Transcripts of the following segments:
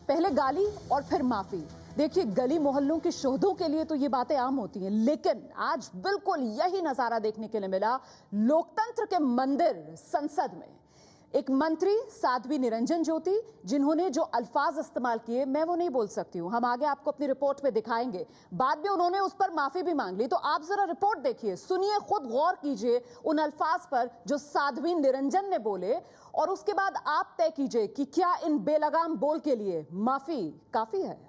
पहले गाली और फिर माफी। देखिए, गली मोहल्लों के शोधों के लिए तो ये बातें आम होती हैं, लेकिन आज बिल्कुल यही नजारा देखने के लिए मिला लोकतंत्र के मंदिर संसद में। एक मंत्री साध्वी निरंजन ज्योति, जिन्होंने जो अल्फाज इस्तेमाल किए मैं वो नहीं बोल सकती हूं, हम आगे आपको अपनी रिपोर्ट में दिखाएंगे। बाद में उन्होंने उस पर माफी भी मांग ली, तो आप जरा रिपोर्ट देखिए, सुनिए, खुद गौर कीजिए उन अल्फाज पर जो साध्वी निरंजन ने बोले, और उसके बाद आप तय कीजिए कि क्या इन बेलगाम बोल के लिए माफी काफी है।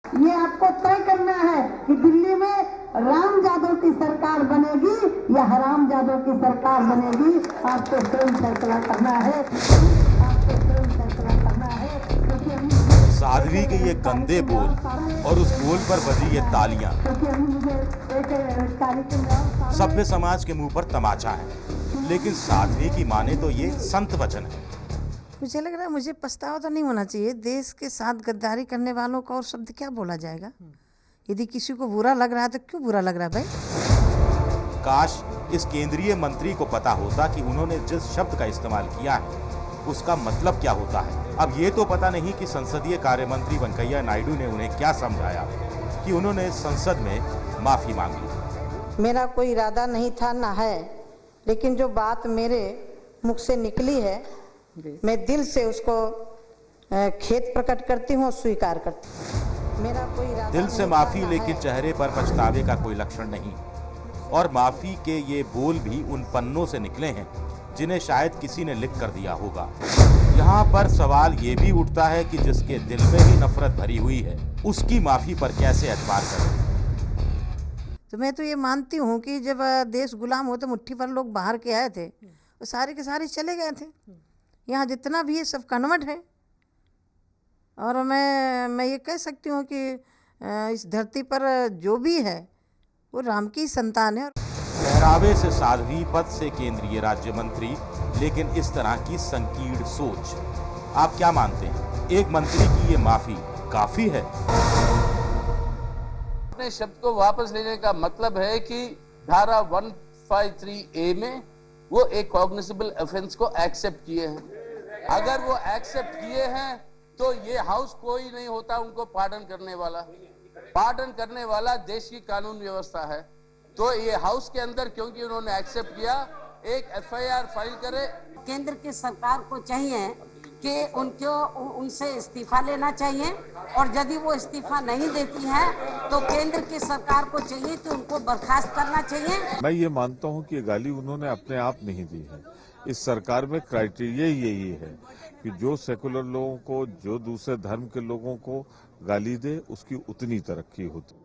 ये आपको तय करना है कि दिल्ली में राम जादव की सरकार बनेगी या हराम जादव की सरकार बनेगी। आपको स्वयं फैसला करना है, आपको स्वयं फैसला करना है। साध्वी के ये गंदे बोल और उस बोल पर बजी ये तालियां सभ्य समाज के मुंह पर तमाचा है, लेकिन साध्वी की माने तो ये संत वचन है। मुझे लग रहा है मुझे पछतावा तो नहीं होना चाहिए। देश के साथ गद्दारी करने वालों का और शब्द क्या बोला जाएगा? यदि किसी को बुरा लग रहा है तो क्यों बुरा लग रहा है भाई? काश इस केंद्रीय मंत्री को पता होता कि उन्होंने जिस शब्द का इस्तेमाल किया है उसका मतलब क्या होता है। अब ये तो पता नहीं कि संसदीय कार्य मंत्री वेंकैया नायडू ने उन्हें क्या समझाया कि उन्होंने संसद में माफी मांग ली। मेरा कोई इरादा नहीं था, ना है, लेकिन जो बात मेरे मुख से निकली है मैं दिल से उसको खेद प्रकट करती हूँ और स्वीकार करती हूँ। मेरा कोई इरादा दिल से माफी, लेकिन चेहरे पर पछतावे का कोई लक्षण नहीं। और माफी के ये बोल भी उन पन्नों से निकले हैं जिन्हें शायद किसी ने लिख कर दिया होगा। यहाँ पर सवाल ये भी उठता है कि जिसके दिल में ही नफरत भरी हुई है उसकी माफी पर कैसे एतबार करें। तो मैं तो ये मानती हूँ कि जब देश गुलाम हो तो मुट्ठी पर लोग बाहर के आए थे, वो सारे के सारे चले गए थे। यहाँ जितना भी है सब कन्वर्ट है। और मैं ये कह सकती हूँ कि इस धरती पर जो भी है वो राम की संतान है। पहरावे से साध्वी, पद से केंद्रीय राज्य मंत्री, लेकिन इस तरह की संकीर्ण सोच, आप क्या मानते हैं? एक मंत्री की ये माफी काफी है? अपने शब्द को वापस लेने का मतलब है कि धारा 153A में वो एक कॉग्निजेबल ऑफेंस को एक्सेप्ट किए हैं। अगर वो एक्सेप्ट किए हैं तो ये हाउस कोई नहीं होता उनको पार्डन करने वाला। पार्डन करने वाला देश की कानून व्यवस्था है। तो ये हाउस के अंदर क्योंकि उन्होंने एक्सेप्ट किया, एक FIR फाइल करे। केंद्र की सरकार को चाहिए कि उनसे इस्तीफा लेना चाहिए, और यदि वो इस्तीफा नहीं देती है तो केंद्र की सरकार को चाहिए कि उनको बर्खास्त करना चाहिए। मैं ये मानता हूँ कि ये गाली उन्होंने अपने आप नहीं दी है। इस सरकार में क्राइटेरिया यही है कि जो सेकुलर लोगों को, जो दूसरे धर्म के लोगों को गाली दे, उसकी उतनी तरक्की होती।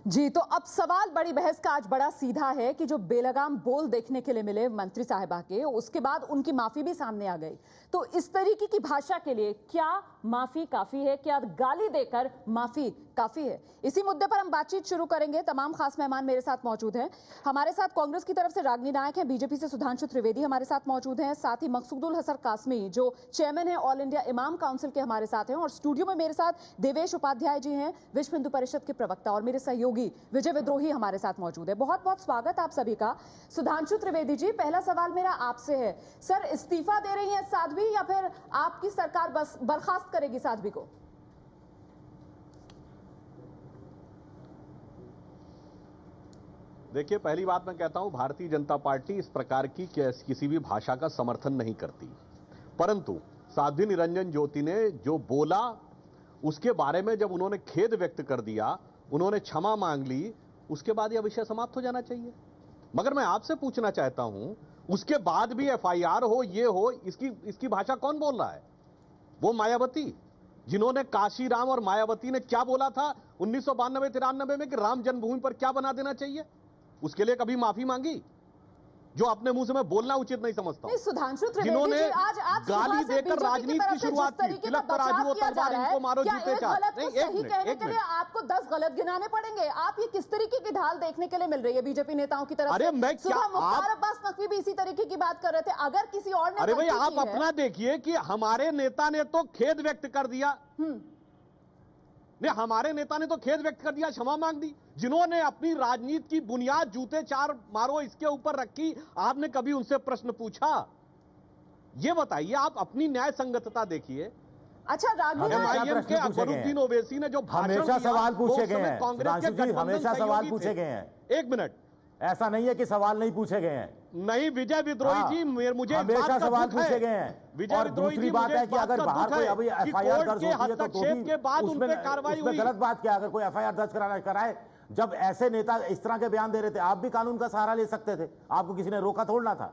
जी, तो अब सवाल बड़ी बहस का आज बड़ा सीधा है कि जो बेलगाम बोल देखने के लिए मिले मंत्री साहिबा के, उसके बाद उनकी माफी भी सामने आ गई। तो इस तरीके की भाषा के लिए क्या माफी काफी है? क्या गाली देकर माफी काफी है? इसी मुद्दे पर हम बातचीत शुरू करेंगे। तमाम खास मेहमान मेरे साथ मौजूद हैं। हमारे साथ कांग्रेस की तरफ से रागिनी नायक हैं, बीजेपी से सुधांशु त्रिवेदी हमारे साथ मौजूद हैं, साथ ही मकसूदुल हसन कासमी जो चेयरमैन है ऑल इंडिया इमाम काउंसिल के, हमारे साथ हैं। और स्टूडियो में मेरे साथ देवेश उपाध्याय जी हैं, विश्व हिंदू परिषद के प्रवक्ता, और मेरे सहयोगी विजय विद्रोही हमारे साथ मौजूद है। बहुत बहुत स्वागत आप सभी का। सुधांशु त्रिवेदी जी, पहला सवाल मेरा आपसे है, सर इस्तीफा दे रही हैं साध्वी या फिर आपकी सरकार बस बर्खास्त करेगी साध्वी को? देखिए, पहली बात मैं कहता हूं, भारतीय जनता पार्टी इस प्रकार की किसी भी भाषा का समर्थन नहीं करती, परंतु साध्वी निरंजन ज्योति ने जो बोला उसके बारे में जब उन्होंने खेद व्यक्त कर दिया, उन्होंने क्षमा मांग ली, उसके बाद यह विषय समाप्त हो जाना चाहिए। मगर मैं आपसे पूछना चाहता हूं, उसके बाद भी FIR हो, ये हो, इसकी भाषा कौन बोल रहा है? वो मायावती, जिन्होंने काशीराम और मायावती ने क्या बोला था 1992-93 में कि राम जन्मभूमि पर क्या बना देना चाहिए, उसके लिए कभी माफी मांगी? जो अपने मुंह से मैं बोलना उचित नहीं समझता हूं। सुधांशु त्रिवेदी जिन्होंने जी, आज गाली देकर राजनीति की शुरुआत की, तिलक पर आज वो तलवार, इनको मारो जीते चार। नहीं, सही कहने के लिए आपको 10 गलत गिनाने पड़ेंगे। आप ये किस तरीके की ढाल देखने के लिए मिल रही है बीजेपी नेताओं की तरफ? अरे मैं क्या, सुबह मुख्तार अब्बास नकवी भी इसी तरीके की बात कर रहे थे। अगर किसी और ने, अरे भाई आप अपना देखिए कि हमारे नेता ने तो खेद व्यक्त कर दिया, नहीं, हमारे नेता ने तो खेद व्यक्त कर दिया, क्षमा मांग दी। जिन्होंने अपनी राजनीति की बुनियाद जूते चार मारो इसके ऊपर रखी, आपने कभी उनसे प्रश्न पूछा? ये बताइए, आप अपनी न्याय संगतता देखिए अच्छा, रागनी MIM के अकबरुद्दीन ओवैसी ने जो भाषण हमेशा दिया, सवाल वो पूछे उस गए समय हैं कांग्रेस के सुधांशु जी, गठबंधन हमेशा सवाल सहयोगी पूछे थे। गए हैं। एक मिनट, ऐसा नहीं है कि सवाल नहीं पूछे गए हैं। नहीं विजय विद्रोही जी, मुझे इस हमेशा बात का सवाल दुख है। पूछे गए हैं। विजय और विद्रोही दूसरी जी, बात मुझे है इस कि बात अगर का बाहर दुख कोई है अभी कि FIR कोर्ट दर्ज के होती है तो हस्तक्षेप के बाद उन पे कार्रवाई उसमें हुई। गलत बात क्या, अगर कोई FIR दर्ज कराए, जब ऐसे नेता इस तरह के बयान दे रहे थे, आप भी कानून का सहारा ले सकते थे, आपको किसी ने रोका थोड़ना था।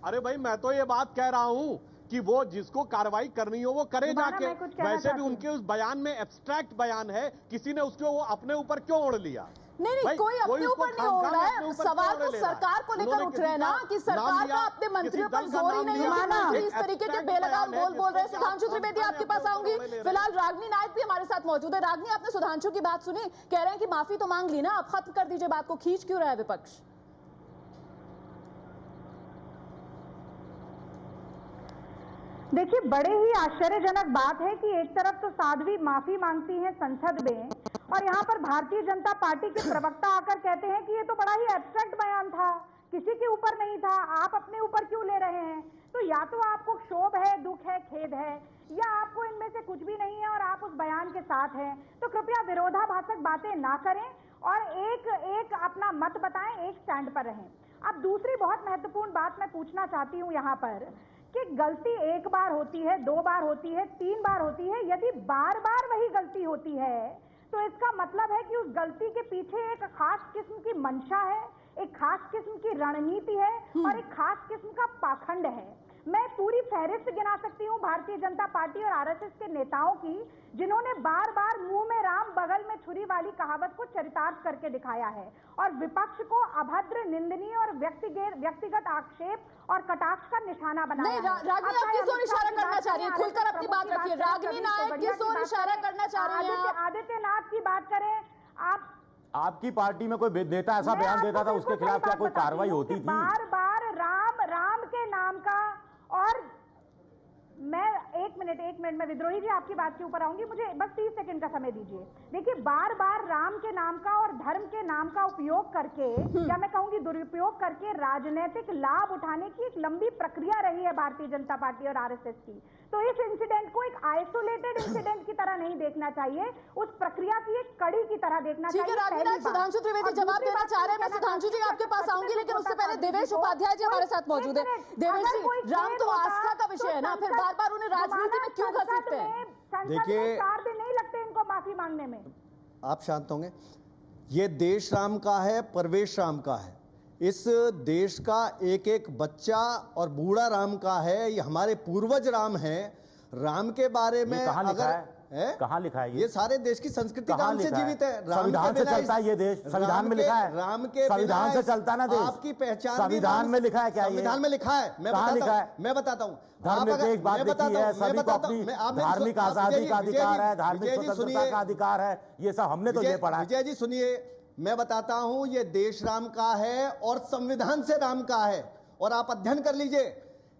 अरे भाई, मैं तो ये बात कह रहा हूं कि वो जिसको कार्रवाई करनी हो वो करे जाके। वैसे भी उनके उस बयान में एब्स्ट्रैक्ट बयान है, किसी ने उसको वो अपने ऊपर क्यों ओढ़ लिया? नहीं, कोई अपने ऊपर नहीं ओढ़ रहा है। सवाल तो सरकार को लेकर उठ रहे हैं ना, कि सरकार का अपने मंत्रियों पर जोर ही नहीं है। मंत्री इस तरीके के बेलगाम बोल रहे हैं। सुधांशु त्रिवेदी, आपके पास आऊंगी। फिलहाल रागनी नायक भी हमारे साथ मौजूद है। रागनी, आपने सुधांशु की बात सुनी, कह रहे हैं कि माफी तो मांग ली ना, अब खत्म कर दीजिए बात को, खींच क्यों रहा है विपक्ष? देखिए, बड़े ही आश्चर्यजनक बात है कि एक तरफ तो साध्वी माफी मांगती हैं संसद में, और यहाँ पर भारतीय जनता पार्टी के प्रवक्ता आकर कहते हैं कि ये तो बड़ा ही एब्स्ट्रैक्ट बयान था, किसी के ऊपर नहीं था, आप अपने ऊपर क्यों ले रहे हैं? तो या तो आपको क्षोभ है, दुख है, खेद है, या आपको इनमें से कुछ भी नहीं है और आप उस बयान के साथ हैं। तो कृपया विरोधाभासक बातें ना करें और एक अपना मत बताएं, एक स्टैंड पर रहें। अब दूसरी बहुत महत्वपूर्ण बात मैं पूछना चाहती हूँ यहाँ पर कि गलती एक बार होती है, 2 बार होती है, 3 बार होती है, यदि बार बार वही गलती होती है तो इसका मतलब है कि उस गलती के पीछे एक खास किस्म की मंशा है, एक खास किस्म की रणनीति है और एक खास किस्म का पाखंड है। मैं पूरी फहरिस्त गिना सकती हूँ भारतीय जनता पार्टी और RSS के नेताओं की, जिन्होंने बार बार मुंह में राम बगल में छुरी वाली कहावत को चरितार्थ करके दिखाया है और विपक्ष को अभद्र, निंदनीय और व्यक्तिगत आक्षेप और कटाक्ष का निशाना बनाया है। रागनी, आप किस ओर इशारा करना चाह रही हैं? खुलकर अपनी बात रखिए। रागनी नायक, किस ओर इशारा करना चाह रही हैं? आदित्यनाथ की बात करें आप। आपकी पार्टी में कोई नेता ऐसा बयान देता था, उसके खिलाफ क्या कोई कार्रवाई होती थी? बार बार राम के नाम का, और मैं एक मिनट मैं विद्रोही जी आपकी बात के ऊपर आऊंगी, मुझे बस 30 सेकंड का समय दीजिए। देखिए, बार बार राम के नाम का और धर्म के नाम का उपयोग करके, या मैं कहूंगी दुरुपयोग करके, राजनीतिक लाभ उठाने की एक लंबी प्रक्रिया रही है भारतीय जनता पार्टी और RSS की। तो इस इंसिडेंट को एक आइसोलेटेड इंसिडेंट की तरह नहीं देखना चाहिए, उस प्रक्रिया की एक कड़ी की तरह देखना चाहिए। ठीक है रागनी नायक, सुधांशु त्रिवेदी जवाब देना चाह रहे हैं। मैं सुधांशु जी आपके पास आऊंगी, लेकिन उससे पहले देवेश उपाध्याय जी हमारे साथ मौजूद है। देवेश जी, राम तो आस्था का विषय है ना, फिर बार बार उन्हें राजनीति में क्यों घसीटते हैं? देखिए, 4 दिन नहीं लगते इनको माफी मांगने में। आप शांत होंगे? ये देश राम का है, परवेश राम का है। इस देश का एक एक बच्चा और बूढ़ा राम का है। ये हमारे पूर्वज राम हैं। राम के बारे में कहाँ लिखा है? कहाँ लिखा है? ये सारे देश की संस्कृति राम से जीवित है। संविधान से चलता है ये देश, संविधान में लिखा है। राम के संविधान से चलता है ना देश। आपकी पहचान संविधान में लिखा है क्या? संविधान में लिखा है। मैं बताता हूँ। धर्मनिरपेक्ष बात लिखी है, सभी को अपनी धार्मिक आजादी का अधिकार है, धार्मिक स्वतंत्रता का अधिकार है, ये सब हमने तो ये पढ़ा। विजय जी सुनिए, मैं बताता हूं, ये देश राम का है और संविधान से राम का है। और आप अध्ययन कर लीजिए,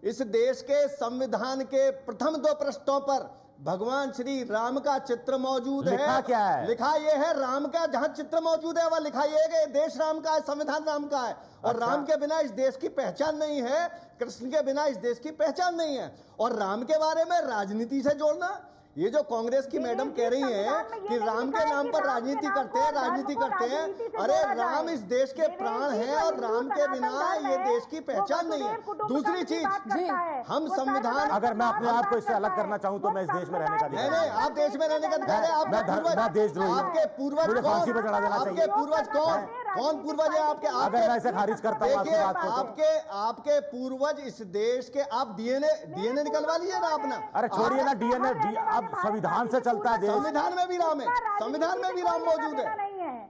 इस देश के संविधान के प्रथम 2 पृष्ठों पर भगवान श्री राम का चित्र मौजूद है। लिखा क्या है? लिखा ये है राम का, जहां चित्र मौजूद है वह लिखा ये है कि देश राम का है, संविधान राम का है। और अच्छा। राम के बिना इस देश की पहचान नहीं है, कृष्ण के बिना इस देश की पहचान नहीं है। और राम के बारे में राजनीति से जोड़ना, ये जो कांग्रेस की मैडम कह रही हैं कि राम के नाम पर राजनीति करते हैं, अरे राम इस देश के प्राण हैं और राम के बिना ये देश की पहचान नहीं है। दूसरी चीज, हम संविधान, अगर मैं अपने आप को इससे अलग करना चाहूं तो मैं इस देश में रहने का अधिकार नहीं, आप देश में रहने का अधिकार है। आपके पूर्वज फांसी पर चढ़ा देना चाहिए। आपके पूर्वज कौन पूर्वज है आपके? अगर मैं इसे खारिज करता हूं देखिए, आपके पूर्वज इस देश के, आप डीएनए निकलवा लीजिए ना अपना। अरे छोड़िए ना डीएनए, अब संविधान से चलता है देश। संविधान में भी राम है, संविधान में भी राम मौजूद है।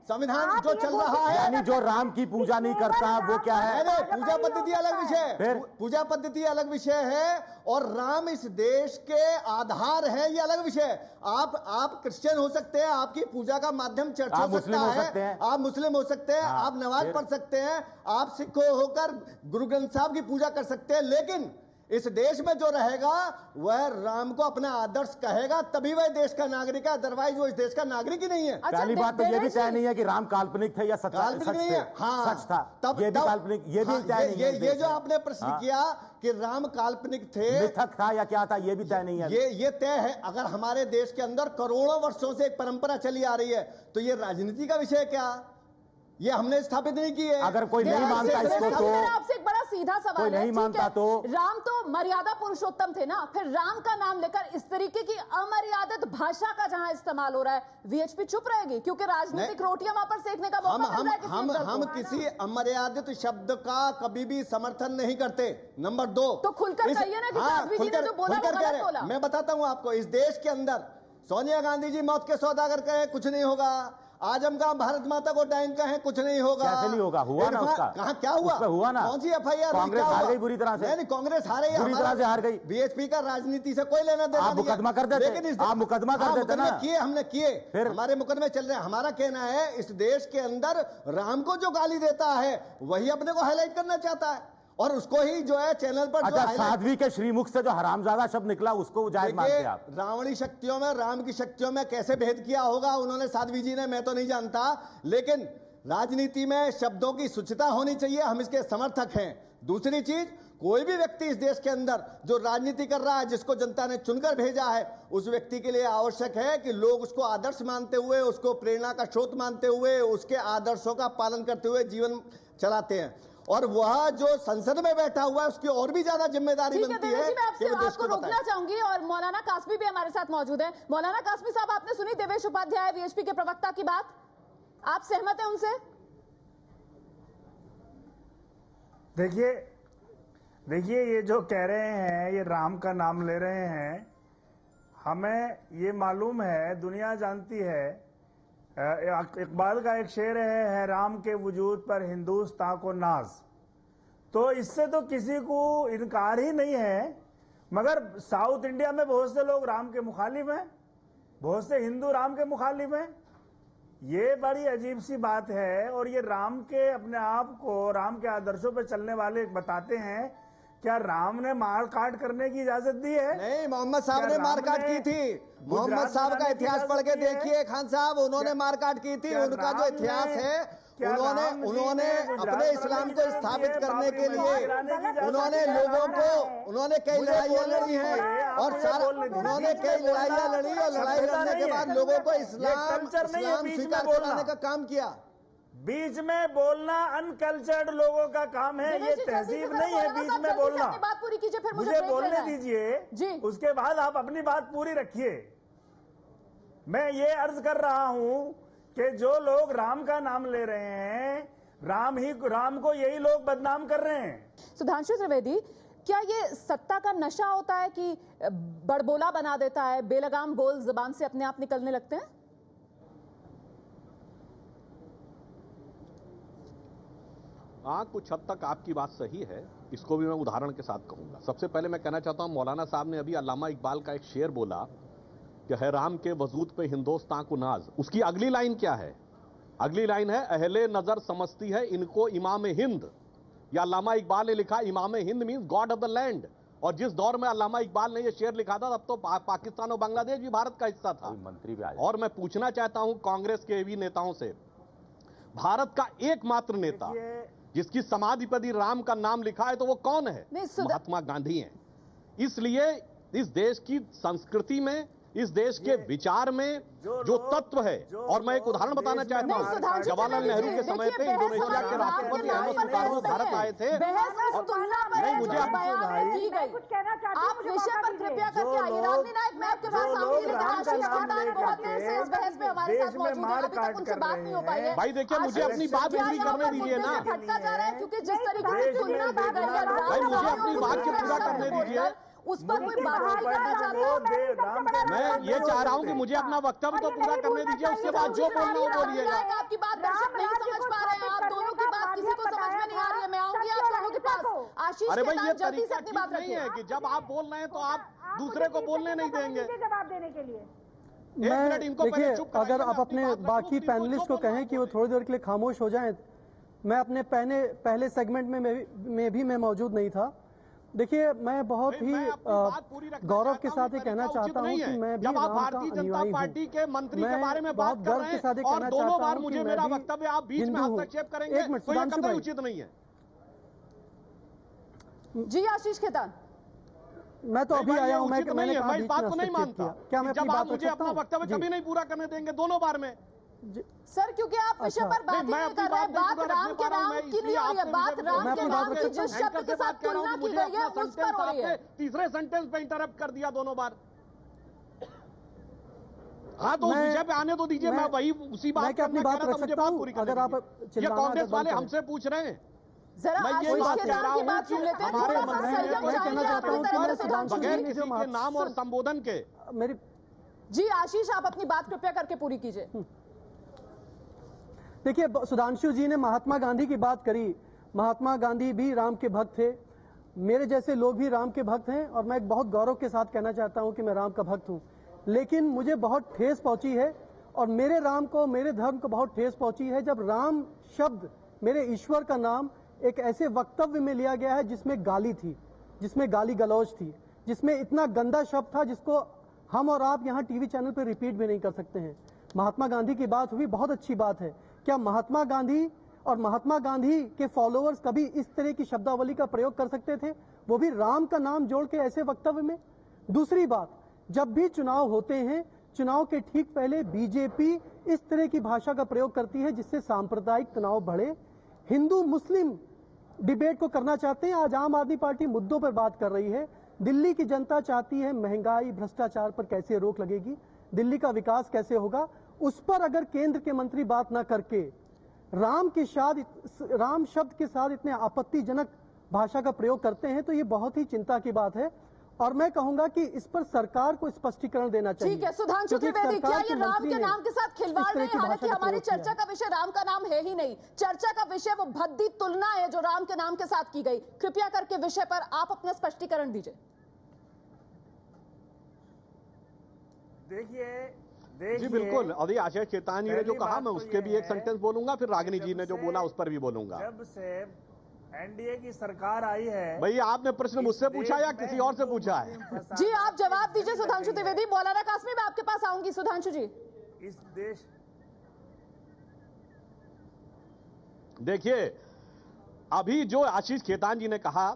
संविधान जो चल रहा है, यानी जो राम की पूजा नहीं करता वो क्या है? पूजा पद्धति अलग विषय है, पूजा पद्धति अलग विषय है, और राम इस देश के आधार है, ये अलग विषय है। आप क्रिश्चियन हो सकते हैं, आपकी पूजा का माध्यम चर्च हो सकता है, आप मुस्लिम हो सकते हैं, आप नमाज पढ़ सकते हैं, आप सिख होकर गुरु ग्रंथ साहब की पूजा कर सकते हैं, लेकिन इस देश में जो रहेगा वह राम को अपना आदर्श कहेगा, तभी वह देश का नागरिक है, अदरवाइज वो इस देश का नागरिक ही नहीं है। पहली बात तो ये भी तय नहीं है कि राम काल्पनिक थे या सच नहीं है। हाँ, सच था, तब ये भी काल्पनिक, ये भी तय नहीं है। ये जो आपने प्रश्न किया कि राम काल्पनिक थे, मिथक था या क्या था, ये भी तय नहीं है। ये तय है। अगर हमारे देश के अंदर करोड़ों वर्षों से एक परंपरा चली आ रही है, तो ये राजनीति का विषय क्या, ये हमने स्थापित नहीं की है। अगर कोई नहीं मानता इसको तो आपसे एक बड़ा सीधा सवाल कोई नहीं मानता तो राम तो मर्यादा पुरुषोत्तम थे ना, फिर राम का नाम लेकर इस तरीके की अमर्यादित भाषा का जहां इस्तेमाल हो रहा है, वीएचपी चुप रहेगी? क्योंकि राजनीतिक रोटियां वहां पर सेकने का मौका मिल रहा है। हम किसी अमर्यादित शब्द का कभी भी समर्थन नहीं करते। नंबर 2, तो खुलकर कहिए ना कि साध्वी जी ने जो बोला वो गलत बोला। मैं बताता हूं आपको, इस देश के अंदर सोनिया गांधी जी मौत के सौदागर कहे कुछ नहीं होगा, आजम का भारत माता को डाइन कहें कुछ नहीं होगा। कैसे नहीं होगा? हुआ ना उसका। कहां क्या हुआ? हुआ ना। कौन सी एफआईआर? कांग्रेस हार गई बुरी तरह से। नहीं, कांग्रेस हारे, बुरी तरह से हार गई। बीएचपी का राजनीति से कोई लेना देना आप मुकदमा कर देते, लेकिन आप मुकदमा कर देते ना। हमने किए, फिर हमारे मुकदमे चल रहे हैं। हमारा कहना है इस देश के अंदर राम को जो गाली देता है वही अपने को हाईलाइट करना चाहता है, और उसको ही जो है चैनल पर अच्छा, साध्वी के श्रीमुख से जो हरामजादा शब्द निकला उसको जायज मानते आप? रावणी शक्तियों में राम की शक्तियों में कैसे भेद किया होगा उन्होंने साध्वी जी ने, मैं तो नहीं जानता, लेकिन राजनीति में शब्दों की शुचिता होनी चाहिए, हम इसके समर्थक हैं। दूसरी चीज, कोई भी व्यक्ति इस देश के अंदर जो राजनीति कर रहा है, जिसको जनता ने चुनकर भेजा है, उस व्यक्ति के लिए आवश्यक है कि लोग उसको आदर्श मानते हुए, उसको प्रेरणा का स्रोत मानते हुए, उसके आदर्शों का पालन करते हुए जीवन चलाते हैं, और वह जो संसद में बैठा हुआ है उसकी और भी ज्यादा जिम्मेदारी बनती है। मैं आपको रोकना चाहूंगी, और मौलाना कासमी भी हमारे साथ मौजूद है। मौलाना कासमी साहब, आपने सुनी देवेश उपाध्याय वीएचपी के प्रवक्ता की बात, आप सहमत हैं उनसे? देखिए ये जो कह रहे हैं, ये राम का नाम ले रहे हैं, हमें ये मालूम है, दुनिया जानती है, इकबाल का एक शेर है राम के वजूद पर हिंदुस्तां को नाज। तो इससे तो किसी को इनकार ही नहीं है, मगर साउथ इंडिया में बहुत से लोग राम के मुखालिफ हैं, बहुत से हिंदू राम के मुखालिफ हैं। ये बड़ी अजीब सी बात है। और ये राम के अपने आप को, राम के आदर्शों पर चलने वाले बताते हैं, क्या राम ने मार काट करने की इजाजत दी है? नहीं, मोहम्मद साहब ने मार काट की थी। मोहम्मद साहब का इतिहास पढ़ के देखिए खान साहब, उन्होंने मार काट की थी। उनका जो इतिहास है, उन्होंने अपने इस्लाम को स्थापित करने के लिए उन्होंने लोगों को, उन्होंने कई लड़ाइयां लड़ी हैं, और सारा उन्होंने कई लड़ाइयां लड़ी, और लड़ाई लड़ने के बाद लोगों को इस्लाम स्वीकार कराने का काम किया। बीच में बोलना अनकल्चर्ड लोगों का काम है, ये तहजीब नहीं है बीच में बोलना। बात पूरी कीजिए, फिर मुझे बोलने दीजिए, उसके बाद आप अपनी बात पूरी रखिए। मैं ये अर्ज कर रहा हूं कि जो लोग राम का नाम ले रहे हैं, राम को यही लोग बदनाम कर रहे हैं। सुधांशु त्रिवेदी, क्या ये सत्ता का नशा होता है कि बड़बोला बना देता है, बेलगाम बोल जुबान से अपने आप निकलने लगते हैं? हाँ, कुछ हद तक आपकी बात सही है, इसको भी मैं उदाहरण के साथ कहूंगा। सबसे पहले मैं कहना चाहता हूं, मौलाना साहब ने अभी अल्लामा इकबाल का एक शेर बोला कि है राम के वजूद पे हिंदुस्तां को नाज। उसकी अगली लाइन क्या है? अगली लाइन है, अहले नजर समझती है इनको इमाम हिंद। या अल्लामा इकबाल ने लिखा, इमाम Hind means God of the land. और जिस दौर में अल्लामा इकबाल ने यह शेर लिखा था, तब तो पाकिस्तान और बांग्लादेश भी भारत का हिस्सा था। मंत्री भी आए। और मैं पूछना चाहता हूं कांग्रेस के भी नेताओं से, भारत का एकमात्र नेता जिसकी समाधि पर राम का नाम लिखा है, तो वो कौन है? महात्मा गांधी हैं। इसलिए इस देश की संस्कृति में, इस देश के विचार में जो तत्व है, और मैं एक उदाहरण बताना चाहता हूं, जवाहरलाल नेहरू के समय पे इंडोनेशिया के राष्ट्रपति अहमद सुकार्नो भारत आए थे। नहीं, मुझे आप विषय पर कृपया करके आइए। राजनी नायक, मैं आपके पास आऊंगी, लेकिन आशीष खंडान बहुत देर से इस बहस में हमारे साथ मौजूद है, अभी तक उनसे बात नहीं हो पाई है। भाई देखिए, मुझे अपनी बात पूरी करने दीजिए ना। भटका जा रहा है, क्योंकि जिस तरीके से तुलना की गई है, भाई मुझे अपनी बात को पूरा करने दीजिए। उस पर कोई बात करना चाहता है। मैं ये चाह रहा हूं कि मुझे अपना वक्तव्य तो पूरा करने दीजिए, उसके बाद जो बोलना वो बोलिएगा। आपकी बात दर्शक नहीं समझ पा रहे हैं, आप दोनों की बात किसी को समझ में नहीं आ रही है। मैं आऊंगी आप दोनों के पास। आशीष, अरे भाई, ये जल्दी से अपनी तरीका बात नहीं है कि जब आप बोल रहे हैं तो आप दूसरे को बोलने नहीं देंगे। जवाब देने के लिए देखिए, अगर आप अपने बाकी पैनलिस्ट को कहें कि वो थोड़ी देर के लिए खामोश हो जाएं। मैं अपने पहले सेगमेंट में भी मैं मौजूद नहीं था। देखिए, मैं बहुत ही गौरव के साथ ये कहना चाहता हूँ कि मैं भी जब आप राम का भारतीय जनता अनुयायी पार्टी हूँ। के मंत्री के मैं बारे में बहुत बात कर गर्व रहे के साथ ये हैं और कहना दोनों चाहता बार हूँ मुझे कि मेरा मैं भी वक्तव्य आप बीच में हिंदू हूँ। हस्तक्षेप करेंगे एक मिनट, तो ये सुधांशु कतई भाई। उचित नहीं है। जी आशीष खेतान, मैं तो अभी आया हूँ, उचित मैंने नहीं है, कहा मैं इस बीच बात में को नहीं हस्तक्षेप मानता किया। क्या मैं कि अपनी जब आप बात रख मुझे सकता अपना हूँ? वक्तव्य जी। कभी नहीं पूरा करने देंगे दोनों बार में। सर क्योंकि आप विषय पर बात ही नहीं कर रहे हैं, बात राम के नाम की नहीं हो रही है, बात राम के नाम की जिस शब्द के साथ तुलना की गई है उस पर हो रही है। तीसरे सेंटेंस पे इंटरप्ट कर दिया दोनों बार। हाँ तो उस विषय पे आने तो दीजिए, मैं वही उसी बात क्या अपनी बात रख सकता हूँ? अगर आप ये कांग्रेस वाले हमसे पूछ रहे हैं। जरा मैं ये बात कह रहा हूँ कि हमारे बगैर किसी के नाम और संबोधन के मेरी जी आशीष, आप अपनी बात कृपया करके पूरी कीजिए। देखिए, सुधांशु जी ने महात्मा गांधी की बात करी। महात्मा गांधी भी राम के भक्त थे, मेरे जैसे लोग भी राम के भक्त हैं, और मैं एक बहुत गौरव के साथ कहना चाहता हूं कि मैं राम का भक्त हूं। लेकिन मुझे बहुत ठेस पहुंची है, और मेरे राम को, मेरे धर्म को बहुत ठेस पहुंची है जब राम शब्द, मेरे ईश्वर का नाम, एक ऐसे वक्तव्य में लिया गया है जिसमें गाली थी, जिसमें गाली गलौज थी, जिसमें इतना गंदा शब्द था जिसको हम और आप यहाँ टीवी चैनल पर रिपीट भी नहीं कर सकते हैं। महात्मा गांधी की बात हुई, बहुत अच्छी बात है। क्या महात्मा गांधी और महात्मा गांधी के फॉलोअर्स कभी इस तरह की शब्दावली का प्रयोग कर सकते थे, वो भी राम का नाम जोड़ के ऐसे वक्तव्य में? दूसरी बात, जब भी चुनाव होते हैं, चुनाव के ठीक पहले बीजेपी इस तरह की भाषा का प्रयोग करती है जिससे सांप्रदायिक तनाव बढ़े, हिंदू मुस्लिम डिबेट को करना चाहते हैं। आज आम आदमी पार्टी मुद्दों पर बात कर रही है। दिल्ली की जनता चाहती है महंगाई, भ्रष्टाचार पर कैसे रोक लगेगी, दिल्ली का विकास कैसे होगा, उस पर अगर केंद्र के मंत्री बात ना करके राम शब्द के साथ इतने आपत्तिजनक भाषा का प्रयोग करते हैं तो ये बहुत ही चिंता की बात है। और मैं कहूंगा कि इस पर सरकार को स्पष्टीकरण देना चाहिए। ठीक है सुधांशु त्रिवेदी, क्या ये राम के नाम के साथ खिलवाड़ नहीं? हालांकि हमारी चर्चा का विषय राम का नाम है ही नहीं, चर्चा का विषय वो भद्दी तुलना है जो राम के नाम के साथ की गई। कृपया करके विषय पर आप अपना स्पष्टीकरण दीजिए। देखिए जी बिल्कुल, अभी आशीष खेतान जी ने जो कहा मैं उसके भी एक सेंटेंस बोलूंगा, फिर रागिनी जी ने जो बोला उस पर भी बोलूंगा। जब से एनडीए की सरकार आई है, भैया आपने प्रश्न मुझसे पूछा या किसी और से पूछा है? जी आप जवाब दीजिए सुधांशु त्रिवेदी। मौलाना कासमी मैं आपके पास आऊंगी। सुधांशु जी, इस देश, देखिए अभी जो आशीष खेतान जी ने कहा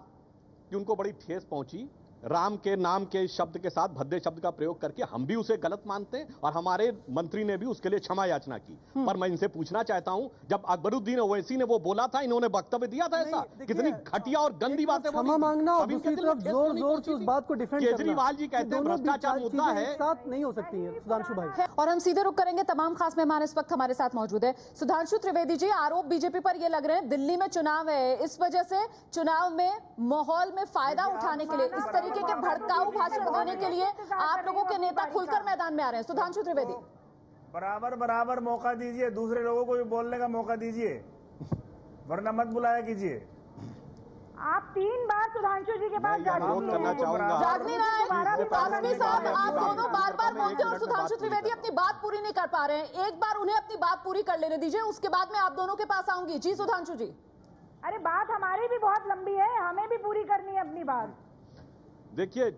कि उनको बड़ी ठेस पहुंची राम के नाम के शब्द के साथ भद्दे शब्द का प्रयोग करके, हम भी उसे गलत मानते हैं और हमारे मंत्री ने भी उसके लिए क्षमा याचना की। पर मैं इनसे पूछना चाहता हूं, जब अकबरुद्दीन ओवैसी ने वो बोला था, इन्होंने वक्तव्य दिया था ऐसा, कितनी घटिया और गंदी बातें क्षमा मांगना और दूसरी तरफ जोर जोर से उस बात को डिफेंड करना। केजरीवाल जी कहते हैं भ्रष्टाचार मुद्दा है, साथ नहीं हो सकती है सुधांशु भाई। और हम सीधे रुक करेंगे, तमाम खास मेहमान इस वक्त हमारे साथ मौजूद है। सुधांशु त्रिवेदी जी, आरोप बीजेपी पर ये लग रहे हैं दिल्ली में चुनाव है, इस वजह से चुनाव में माहौल में फायदा उठाने के लिए, इस तरीके के भड़काऊ भाषण देने के लिए आप लोगों के नेता खुलकर मैदान में आ रहे हैं। सुधांशु त्रिवेदी, बराबर मौका दीजिए, दूसरे लोगों को भी बोलने का मौका दीजिए, वरना मत बुलाया कीजिए। आप 3 बार सुधांशु जी के पास करना चाहूंगा। जागनी नायक, कासमी साहब, आप दोनों बार बोलते हैं और सुधांशु त्रिवेदी अपनी बात पूरी नहीं कर पा रहे हैं। एक बार उन्हें अपनी बात पूरी कर लेने दीजिए, उसके बाद मैं आप दोनों के पास आऊंगी। जी सुधांशु जी। अरे बात हमारी भी बहुत लंबी है, हमें भी पूरी करनी है अपनी बात। देखिए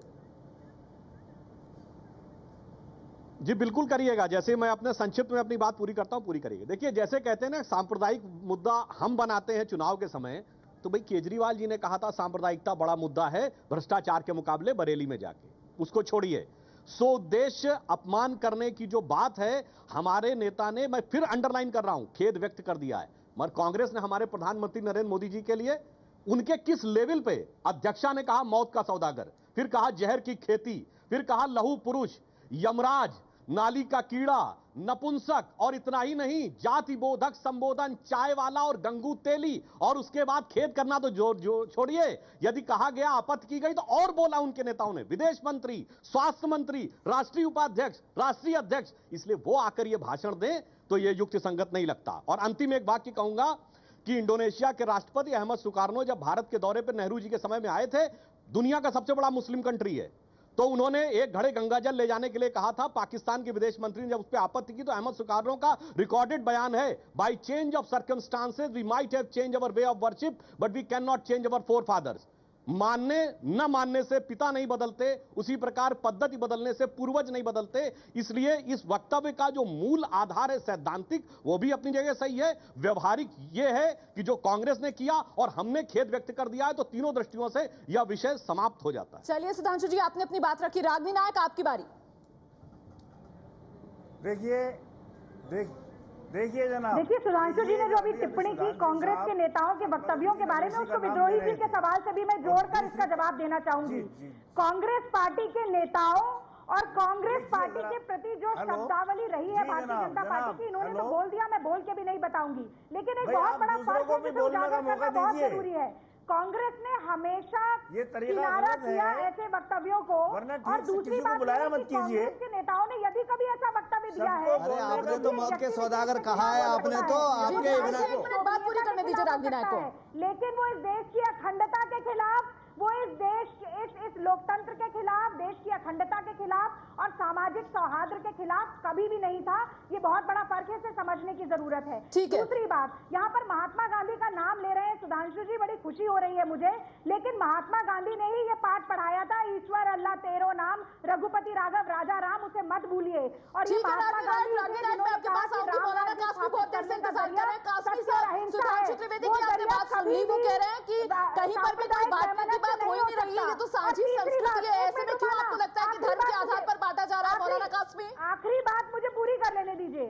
जी बिल्कुल करिएगा, जैसे मैं अपने संक्षिप्त में अपनी बात पूरी करता हूं, पूरी करिएगा। देखिए जैसे कहते हैं ना सांप्रदायिक मुद्दा हम बनाते हैं चुनाव के समय, तो भाई केजरीवाल जी ने कहा था सांप्रदायिकता बड़ा मुद्दा है भ्रष्टाचार के मुकाबले बरेली में जाके, उसको छोड़िए। स्वदेश अपमान करने की जो बात है हमारे नेता ने, मैं फिर अंडरलाइन कर रहा हूं, खेद व्यक्त कर दिया है। मगर कांग्रेस ने हमारे प्रधानमंत्री नरेंद्र मोदी जी के लिए उनके किस लेवल पे, अध्यक्षा ने कहा मौत का सौदागर, फिर कहा जहर की खेती, फिर कहा लहू पुरुष, यमराज, नाली का कीड़ा, नपुंसक, और इतना ही नहीं जाति बोधक संबोधन, चाय वाला और गंगू तेली, और उसके बाद खेद करना तो जो छोड़िए, यदि कहा गया आपत्ति की गई तो और बोला उनके नेताओं ने, विदेश मंत्री, स्वास्थ्य मंत्री, राष्ट्रीय उपाध्यक्ष, राष्ट्रीय अध्यक्ष, इसलिए वो आकर ये भाषण दें तो ये युक्ति संगत नहीं लगता। और अंतिम एक वाक्य कहूंगा कि इंडोनेशिया के राष्ट्रपति अहमद सुकार्नो जब भारत के दौरे पर नेहरू जी के समय में आए थे, दुनिया का सबसे बड़ा मुस्लिम कंट्री है, तो उन्होंने एक घड़े गंगाजल ले जाने के लिए कहा था। पाकिस्तान के विदेश मंत्री ने जब उस पर आपत्ति की तो अहमद सुकार्नो का रिकॉर्डेड बयान है, by change of circumstances we might have change our way of worship but we can not change our forefathers. मानने न मानने से पिता नहीं बदलते, उसी प्रकार पद्धति बदलने से पूर्वज नहीं बदलते। इसलिए इस वक्तव्य का जो मूल आधार है सैद्धांतिक, वो भी अपनी जगह सही है। व्यवहारिक ये है कि जो कांग्रेस ने किया और हमने खेद व्यक्त कर दिया है, तो तीनों दृष्टियों से यह विषय समाप्त हो जाता है। चलिए सुधांशु जी, आपने अपनी बात रखी। रागिनी नायक, आपकी बारी। देखिए जनाब, देखिए सुधांशु जी ने जो अभी टिप्पणी की कांग्रेस के नेताओं के वक्तव्यों के बारे में, उसको विद्रोही जी के सवाल से भी मैं जोड़कर इसका जवाब देना चाहूंगी। कांग्रेस पार्टी के नेताओं और कांग्रेस पार्टी के प्रति जो शब्दावली रही है भारतीय जनता पार्टी की, इन्होंने तो बोल दिया, मैं बोल के भी नहीं बताऊंगी। लेकिन एक बहुत बड़ा फर्क है जिसे उजागर करना बहुत जरूरी है। कांग्रेस ने हमेशा किनारा किया ऐसे वक्तव्यों को, और दूसरी बात कांग्रेस के नेताओं ने यदि कभी ऐसा वक्तव्य दिया है, अरे आपने तो मौत के सौदागर कहा है, आपने तो आपके बात पूरी करने दीजिए रागिनी नायक को। लेकिन वो इस देश की अखंडता के खिलाफ, वो इस देश इस लोकतंत्र के खिलाफ, देश की अखंडता के खिलाफ और सामाजिक सौहार्द के खिलाफ कभी भी नहीं था। ये बहुत बड़ा फर्क है, इसे समझने की जरूरत है। दूसरी बात, यहाँ पर महात्मा गांधी का नाम ले रहे हैं सुधांशु जी, बड़ी खुशी हो रही है मुझे, लेकिन महात्मा गांधी ने ही ये पाठ पढ़ाया था, ईश्वर अल्लाह तेरो नाम, रघुपति राघव राजा राम, उसे मत भूलिए। और ये महात्मा गांधी कहीं पर भी कोई बातचीत की बात हो ही नहीं रही है, ये तो साझी संस्कृति है। ऐसे में क्यों आपको लगता है कि धर्म के आधार पर बांटा जा रहा है? मौलाना कासमी, आखिरी बात मुझे पूरी कर लेने दीजिए।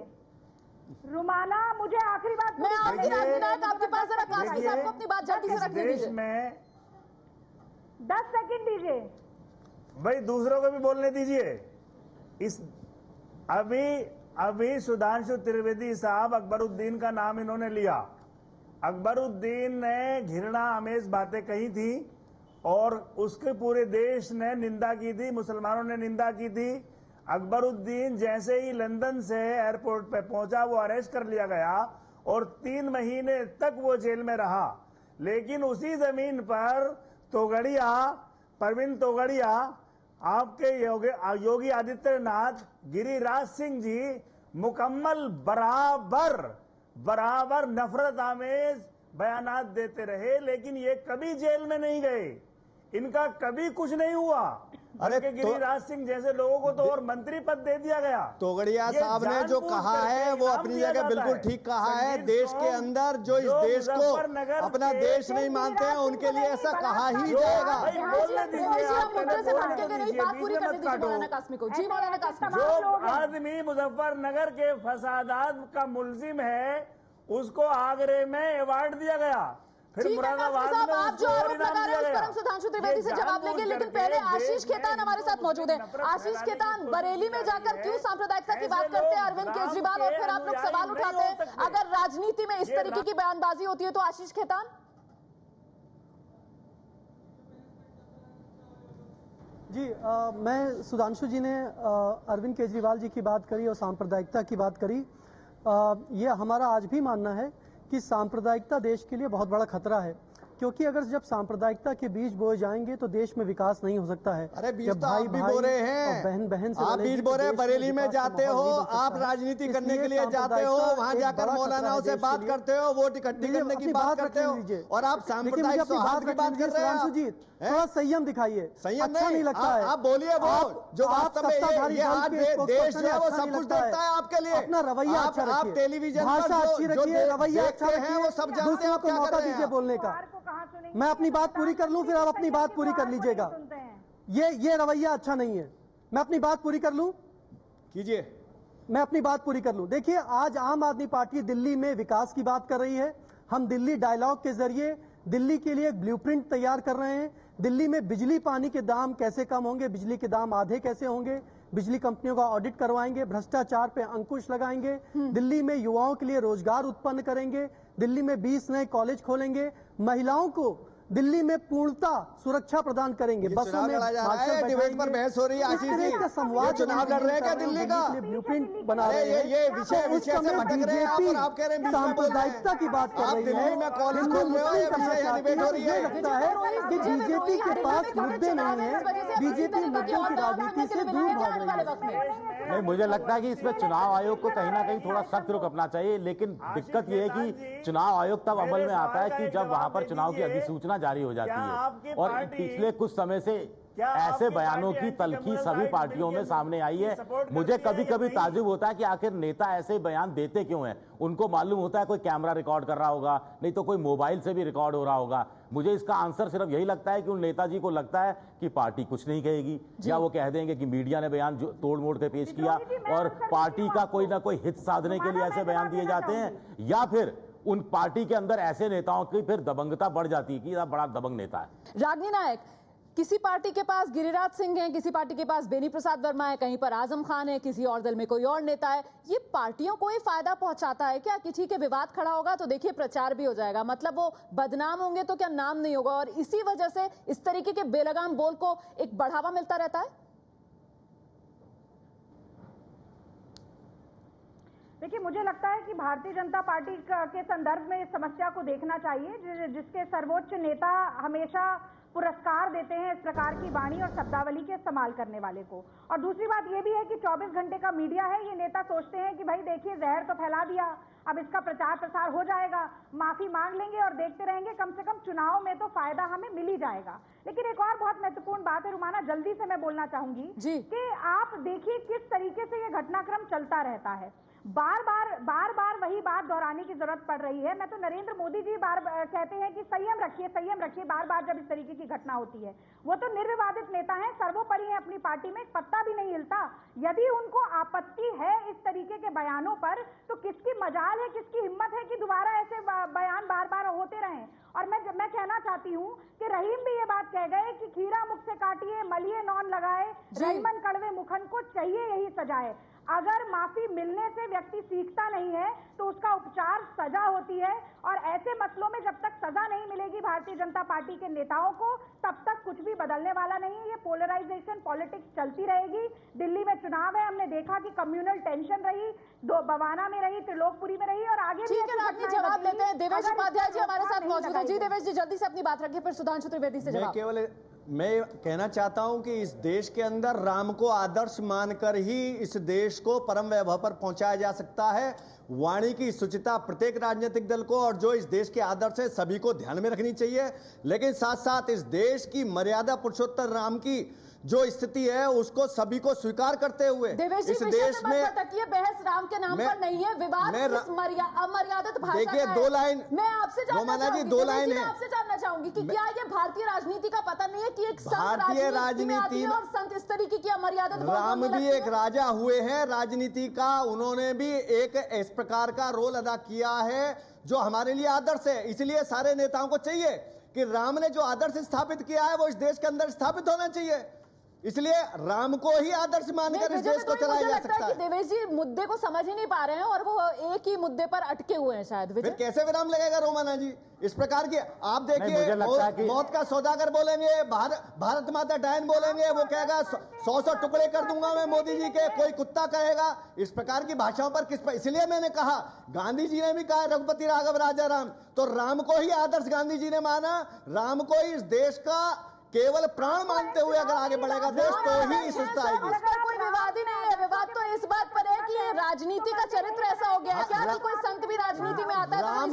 रुमाना, मुझे आखिरी बात मैं आपकी आपके पास जरा कासमी साहब को अपनी बात जल्दी से रखने दीजिए। 10 सेकंड दीजिए भाई, दूसरों को भी बोलने दीजिए। इस अभी सुधांशु त्रिवेदी साहब, अकबरुद्दीन का नाम इन्होंने लिया। अकबरुद्दीन ने घृणा आमेज बातें कही थी और उसके पूरे देश ने निंदा की थी, मुसलमानों ने निंदा की थी। अकबरुद्दीन जैसे ही लंदन से एयरपोर्ट पे पहुंचा, वो अरेस्ट कर लिया गया और 3 महीने तक वो जेल में रहा। लेकिन उसी जमीन पर तोगड़िया, परवीन तोगड़िया, आपके योगी आदित्यनाथ, गिरिराज सिंह जी मुकम्मल बराबर नफरत आमेज बयानात देते रहे, लेकिन ये कभी जेल में नहीं गए, इनका कभी कुछ नहीं हुआ। अरे गिरिराज सिंह जैसे लोगों को तो और मंत्री पद दे दिया गया। तोगड़िया साहब ने जो कहा है वो अपनी जगह बिल्कुल ठीक कहा है। देश के अंदर जो इस देश को अपना देश नहीं मानते हैं, उनके लिए ऐसा कहा ही जाएगा। जो आदमी मुजफ्फरनगर के फसादात का मुलजिम है, उसको आगरे में अवार्ड दिया गया, फिर मुरादाबाद में आप जो आरोप लगा रहे हैं उस पर हम सुधांशु त्रिवेदी से जवाब लेंगे, लेकिन पहले आशीष खेतान हमारे साथ मौजूद है। आशीष खेतान, बरेली में जाकर क्यों सांप्रदायिकता की बात करते हैं अरविंद केजरीवाल, और फिर आप लोग सवाल उठाते हैं अगर राजनीति में इस तरीके की बयानबाजी होती है तो? आशीष खेतान जी, मैं सुधांशु जी ने अरविंद केजरीवाल जी की बात करी और सांप्रदायिकता की बात करी। ये हमारा आज भी मानना है कि सांप्रदायिकता देश के लिए बहुत बड़ा खतरा है, क्योंकि अगर जब सांप्रदायिकता के बीज बोए जाएंगे तो देश में विकास नहीं हो सकता है। अरे बीज तो आप भी बो रहे हैं, बहन बहन से आप बीज बो रहे हैं। बरेली में जाते हो, आप राजनीति करने के लिए जाते हो, वहां जाकर मौलानाओं से बात करते हो, वोट इकट्ठी करने की बात करते हो, और आप सांप्रदायिक सौहार्द की बात कर रहे हैं। थोड़ा संयम दिखाइए, अच्छा नहीं लगता है। आप बोलिए वो जो वास्तव में ये देश है वो सब कुछ देखता है आपके लिए। अपना रवैया अच्छा रखिए, आप टेलीविजन भाषा अच्छी रखिए, रवैया अच्छा रखिए, वो सब जानते हैं आप क्या कर रहे हैं। बोलने का मैं अपनी बात पूरी कर लूं, फिर आप अपनी बात पूरी कर लीजिएगा। ये रवैया अच्छा नहीं है। मैं अपनी बात पूरी कर लूं, कीजिए। मैं अपनी बात पूरी कर लूं। देखिए, आज आम आदमी पार्टी दिल्ली में विकास की बात कर रही है। हम दिल्ली डायलॉग के जरिए दिल्ली के लिए एक ब्लूप्रिंट तैयार कर रहे हैं। दिल्ली में बिजली पानी के दाम कैसे कम होंगे, बिजली के दाम आधे कैसे होंगे, बिजली कंपनियों का ऑडिट करवाएंगे, भ्रष्टाचार पे अंकुश लगाएंगे, दिल्ली में युवाओं के लिए रोजगार उत्पन्न करेंगे, दिल्ली में 20 नए कॉलेज खोलेंगे, महिलाओं को दिल्ली में पूर्णता सुरक्षा प्रदान करेंगे। बसों में डिबेट पर बहस हो रही है। आशीष जी, संवाद चुनाव लड़ रहे हैं क्या दिल्ली का? ब्लूप्रिंट बना रहे हैं। ये विषय से भटक रहे हैं आप, और आप कह रहे हैं सांप्रदायिकता की बात कर रही है। में कॉलेज खोल रहे हो, ये विषय यहाँ डिबेट हो रही है। लगता है कि बीजेपी के पास मुद्दे नहीं है, बीजेपी मुद्दों की राजनीति से दूर भाग रही है। नहीं, मुझे लगता है कि इसमें चुनाव आयोग को कहीं ना कहीं थोड़ा सख्त रुख अपना चाहिए, लेकिन दिक्कत यह है कि चुनाव आयोग तब अमल में आता है कि जब वहां पर चुनाव की अधिसूचना सूचना जारी हो जाती आपकी है। और पार्टी- पिछले कुछ समय से क्या ऐसे आपकी बयानों पार्टी की तलखी एंटी सभी कम्युनल पार्टियों में राइट सामने आई है। सपोर्ट मुझे करती है कभी या कभी नहीं? ताज्जुब होता है कि आखिर नेता ऐसे बयान देते क्यों हैं। उनको मालूम होता है कोई कैमरा रिकॉर्ड कर रहा होगा, नहीं तो कोई मोबाइल से भी रिकॉर्ड हो रहा होगा। मुझे इसका आंसर सिर्फ यही लगता है कि उन नेताजी को लगता है कि पार्टी कुछ नहीं कहेगी, या वो कह देंगे कि मीडिया ने बयान तोड़ मोड़ के पेश किया और पार्टी का कोई ना कोई हित साधने के लिए ऐसे बयान दिए जाते हैं, या फिर उन पार्टी के अंदर ऐसे नेताओं की फिर दबंगता बढ़ जाती है कि यह बड़ा दबंग नेता है। रागनी नायक, किसी पार्टी के पास गिरिराज सिंह है, किसी पार्टी के पास बेनी प्रसाद वर्मा है, कहीं पर आजम खान है, किसी और दल में कोई और नेता है। ये पार्टियों को ही फायदा पहुंचाता है क्या कि ठीक है विवाद खड़ा होगा तो देखिए प्रचार भी हो जाएगा, मतलब वो बदनाम होंगे तो क्या नाम नहीं होगा, और इसी वजह से इस तरीके के बेलगाम बोल को एक बढ़ावा मिलता रहता है। देखिए, मुझे लगता है कि भारतीय जनता पार्टी के संदर्भ में इस समस्या को देखना चाहिए, जिसके सर्वोच्च नेता हमेशा पुरस्कार देते हैं इस प्रकार की वाणी और शब्दावली के इस्तेमाल करने वाले को। और दूसरी बात यह भी है कि 24 घंटे का मीडिया है, ये नेता सोचते हैं कि भाई देखिए जहर तो फैला दिया, अब इसका प्रचार प्रसार हो जाएगा, माफी मांग लेंगे और देखते रहेंगे, कम से कम चुनाव में तो फायदा हमें मिल ही जाएगा। लेकिन एक और बहुत महत्वपूर्ण बात है रुमाना, जल्दी से मैं बोलना चाहूंगी कि आप देखिए किस तरीके से ये घटनाक्रम चलता रहता है। बार बार वही बात दोहराने की जरूरत पड़ रही है। मैं तो नरेंद्र मोदी जी बार कहते हैं कि संयम रखिए, बार बार जब इस तरीके की घटना होती है। वो तो निर्विवादित नेता हैं, सर्वोपरि हैं अपनी पार्टी में, एक पत्ता भी नहीं हिलता। यदि उनको आपत्ति है इस तरीके के बयानों पर तो किसकी मजाल है, किसकी हिम्मत है कि दोबारा ऐसे बयान बार बार होते रहें। और मैं कहना चाहती हूँ कि रहीम भी ये बात कह गए कि खीरा मुख से काटिए, मलिए नौन लगाए, रहीमन कड़वे मुखन को चाहिए यही सजाए। अगर माफी मिलने से व्यक्ति सीखता नहीं है तो उसका उपचार सजा होती है, और ऐसे मसलों में जब तक सजा नहीं मिलेगी भारतीय जनता पार्टी के नेताओं को, तब तक कुछ भी बदलने वाला नहीं है। ये पोलराइजेशन पॉलिटिक्स चलती रहेगी। दिल्ली में चुनाव है, हमने देखा कि कम्युनल टेंशन रही, दो बवाना में रही, त्रिलोकपुरी में रही, और आगे भी जवाब लेते हैं। देवेश उपाध्याय जी हमारे साथ मौजूद है। जी देवेश जी, जल्दी से अपनी बात रखिए, फिर सुधांशु त्रिवेदी से जवाब। मैं कहना चाहता हूं कि इस देश के अंदर राम को आदर्श मानकर ही इस देश को परम वैभव पर पहुंचाया जा सकता है। वाणी की शुचिता प्रत्येक राजनीतिक दल को और जो इस देश के आदर्श है सभी को ध्यान में रखनी चाहिए, लेकिन साथ साथ इस देश की मर्यादा पुरुषोत्तर राम की जो स्थिति है उसको सभी को स्वीकार करते हुए इस देश में बहस राम के नाम पर नहीं है, विवाद अमर्यादित भाषा। देखिए, दो लाइन मैं आपसे दो लाइन है, आपसे जानना चाहूंगी कि क्या ये भारतीय राजनीति का पता नहीं है कि एक भारतीय राजनीति और संत इस तरीके की अमर्यादित राम भी एक राजा हुए हैं राजनीति का, उन्होंने भी एक इस प्रकार का रोल अदा किया है जो हमारे लिए आदर्श है। इसलिए सारे नेताओं को चाहिए कि राम ने जो आदर्श स्थापित किया है वो इस देश के अंदर स्थापित होना चाहिए, इसलिए राम को ही आदर्श मानकर इस देश को चलाया जा सकता है। देवेश जी मुद्दे को समझ ही नहीं पा रहे हैं और वो एक ही मुद्दे पर अटके हुए हैं शायद। फिर कैसे विराम लगेगा रोमाना जी इस प्रकार की? आप देखिए, मौत का सौदागर बोलेंगे, भारत माता डायन बोलेंगे, वो कहेगा 100 टुकड़े कर दूंगा मैं मोदी जी के, कोई कुत्ता कहेगा। इस प्रकार की भाषाओं पर किस पर? इसलिए मैंने कहा, गांधी जी ने भी कहा रघुपति राघव राजा राम, तो राम को ही आदर्श गांधी जी ने माना, राम को ही इस देश का केवल प्राण मानते हुए अगर आगे बढ़ेगा देश तो ही सुस्ता आएगी। कोई विवाद ही नहीं है, विवाद तो इस बात पर है कि राजनीति का चरित्र ऐसा हो गया है क्या कि कोई संत भी राजनीति में आता है राम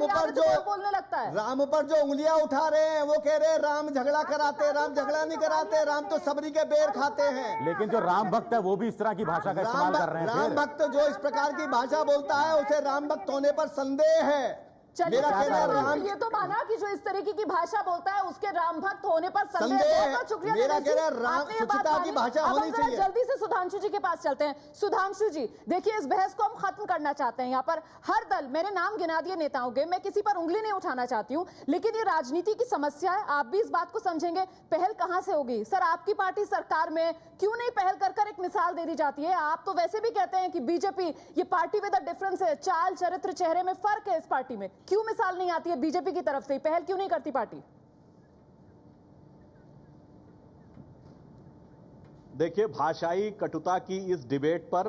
पर जो बोलने लगता है, राम पर जो उंगलियां उठा रहे हैं वो कह रहे हैं राम झगड़ा कराते, राम झगड़ा नहीं कराते, राम तो सबरी के बेर खाते हैं। लेकिन जो राम भक्त है वो भी इस तरह की भाषा का इस्तेमाल कर रहे हैं। राम भक्त जो इस प्रकार की भाषा बोलता है उसे राम भक्त होने पर संदेह है। मेरा कहना है राम ये तो माना कि जो इस तरीके की भाषा बोलता है उसके राम भक्त होने पर संदेह है। शुक्रिया। मेरा कहना है राम शुचिता की भाषा होनी चाहिए। जल्दी से सुधांशु जी के पास चलते हैं। सुधांशु जी देखिए, इस बहस को हम खत्म करना चाहते हैं। यहाँ पर हर दल, मैंने नाम गिना दिए नेताओं के, मैं किसी पर उंगली नहीं उठाना चाहती हूँ, लेकिन ये राजनीति की समस्या है, आप भी इस बात को समझेंगे। पहल कहां से होगी? सर आपकी पार्टी सरकार में क्यों नहीं पहल कर एक मिसाल दे दी जाती है? आप तो वैसे भी कहते हैं कि बीजेपी ये पार्टी विद अ डिफरेंस है, चाल चरित्र चेहरे में फर्क है इस पार्टी में, क्यों मिसाल नहीं आती है बीजेपी की तरफ से? पहल क्यों नहीं करती पार्टी? देखिए, भाषाई कटुता की इस डिबेट पर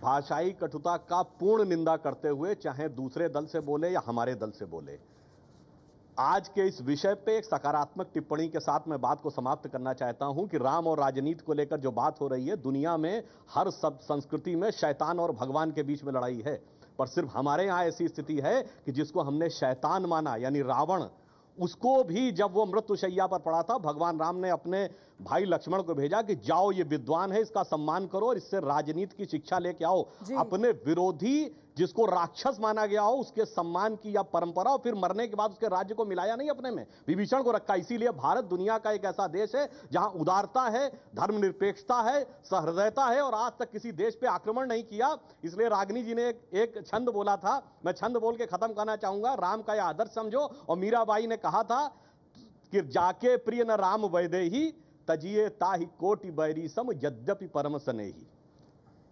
भाषाई कटुता का पूर्ण निंदा करते हुए चाहे दूसरे दल से बोले या हमारे दल से बोले, आज के इस विषय पे एक सकारात्मक टिप्पणी के साथ मैं बात को समाप्त करना चाहता हूं कि राम और राजनीति को लेकर जो बात हो रही है, दुनिया में हर सब संस्कृति में शैतान और भगवान के बीच में लड़ाई है, पर सिर्फ हमारे यहां ऐसी स्थिति है कि जिसको हमने शैतान माना यानी रावण, उसको भी जब वो मृत्युशैया पर पड़ा था, भगवान राम ने अपने भाई लक्ष्मण को भेजा कि जाओ, ये विद्वान है, इसका सम्मान करो और इससे राजनीति की शिक्षा लेके आओ। अपने विरोधी जिसको राक्षस माना गया हो उसके सम्मान की या परंपरा, और फिर मरने के बाद उसके राज्य को मिलाया नहीं अपने में, विभीषण को रखा। इसीलिए भारत दुनिया का एक ऐसा देश है जहां उदारता है, धर्मनिरपेक्षता है, सहृदयता है, और आज तक किसी देश पे आक्रमण नहीं किया। इसलिए रागिनी जी ने एक छंद बोला था, मैं छंद बोल के खत्म करना चाहूंगा। राम का यह आदर्श समझो, और मीराबाई ने कहा था कि जाके प्रिय न राम वैदेही, तजिए ताहि कोटि बैरी सम यद्यपि परम स्नेही।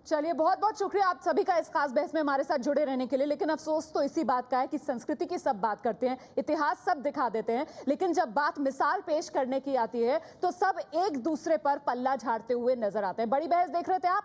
चलिए, बहुत बहुत शुक्रिया आप सभी का इस खास बहस में हमारे साथ जुड़े रहने के लिए। लेकिन अफसोस तो इसी बात का है कि संस्कृति की सब बात करते हैं, इतिहास सब दिखा देते हैं, लेकिन जब बात मिसाल पेश करने की आती है तो सब एक दूसरे पर पल्ला झाड़ते हुए नजर आते हैं। बड़ी बहस देख रहे थे आप।